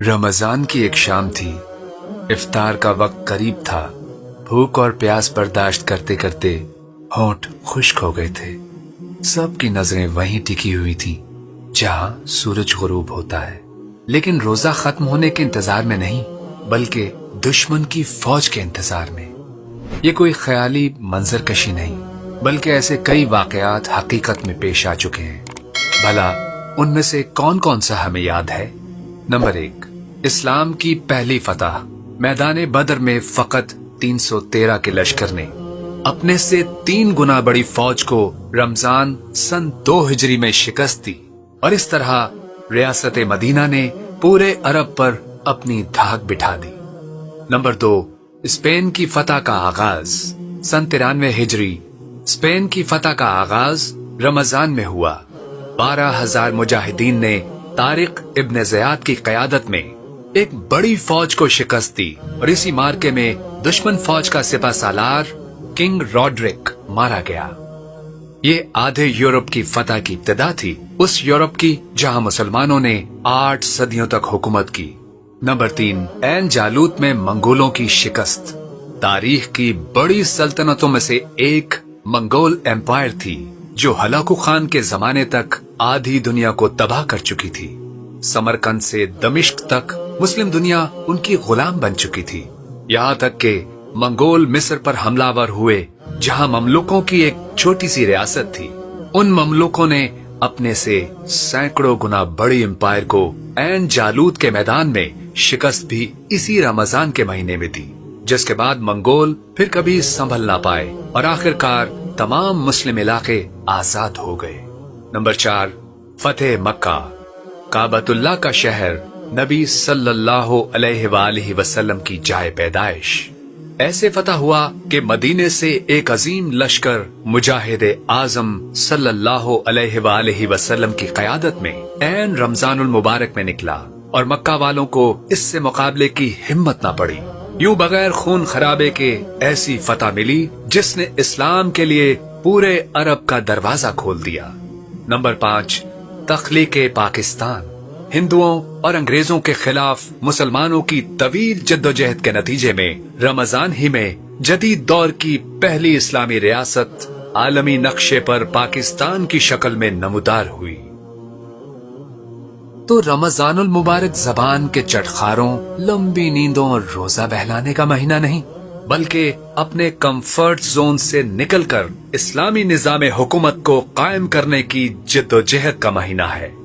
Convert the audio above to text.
रमजान की एक शाम थी। इफ्तार का वक्त करीब था। भूख और प्यास बर्दाश्त करते करते होंठ खुश्क हो गए थे। सबकी नजरें वहीं टिकी हुई थीं, जहां सूरज गुरूब होता है, लेकिन रोजा खत्म होने के इंतजार में नहीं, बल्कि दुश्मन की फौज के इंतजार में। ये कोई ख्याली मंजरकशी नहीं, बल्कि ऐसे कई वाकयात हकीकत में पेश आ चुके हैं। भला उनमें से कौन कौन सा हमें याद है? नंबर 1, इस्लाम की पहली फतह। मैदान बदर में फकत 313 के लश्कर ने अपने से 3 गुना बड़ी फौज को रमजान सन 2 हिजरी में शिकस्त दी, और इस तरह रियासत मदीना ने पूरे अरब पर अपनी धाक बिठा दी। नंबर 2, स्पेन की फतह का आगाज। सन 93 हिजरी स्पेन की फतह का आगाज रमजान में हुआ। 12,000 मुजाहिदीन ने तारिक इब्न ज़ियाद की क़यादत में एक बड़ी फौज को शिकस्त दी, और इसी मार्के में दुश्मन फौज का सिपह सालार किंग रॉड्रिक मारा गया। ये आधे यूरोप की फतह की इब्तिदा थी, उस यूरोप की जहां मुसलमानों ने 8 सदियों तक हुकूमत की। नंबर 3, ऐन जालूत में मंगोलों की शिकस्त। तारीख की बड़ी सल्तनतों में से एक मंगोल एम्पायर थी, जो हलाकू खान के जमाने तक आधी दुनिया को तबाह कर चुकी थी। समरकंद से दमिश्क तक मुस्लिम दुनिया उनकी गुलाम बन चुकी थी। यहाँ तक कि मंगोल मिस्र पर हमलावर हुए, जहाँ ममलुकों की एक छोटी सी रियासत थी। उन ममलुकों ने अपने से सैकड़ों गुना बड़ी एम्पायर को ऐन जालूत के मैदान में शिकस्त भी इसी रमजान के महीने में दी, जिसके बाद मंगोल फिर कभी संभल ना पाए और आखिरकार तमाम मुस्लिम इलाके आजाद हो गए। नंबर 4, फतेह मक्का। काबतुल्लाह का शहर, नबी सल्लल्लाहु अलैहि वसल्लम की जाए पैदाइश। ऐसे फतह हुआ कि मदीने से एक अजीम लश्कर मुजाहिद आजम सल्लल्लाहु अलैहि वसल्लम की क़यादत में ऐन रमजानुल मुबारक में निकला, और मक्का वालों को इससे मुकाबले की हिम्मत ना पड़ी। यूं बगैर खून खराबे के ऐसी फतह मिली जिसने इस्लाम के लिए पूरे अरब का दरवाजा खोल दिया। नंबर 5, तख्लीक़े पाकिस्तान। हिंदुओं और अंग्रेजों के खिलाफ मुसलमानों की तवील जद्दोजहद के नतीजे में रमजान ही में जदीद दौर की पहली इस्लामी रियासत आलमी नक्शे पर पाकिस्तान की शक्ल में नमूदार हुई। तो रमजानुल मुबारक जबान के चटखारों, लंबी नींदों और रोजा बहलाने का महीना नहीं, बल्कि अपने कंफर्ट जोन से निकलकर इस्लामी निजाम हुकूमत को कायम करने की जद्दोजहद का महीना है।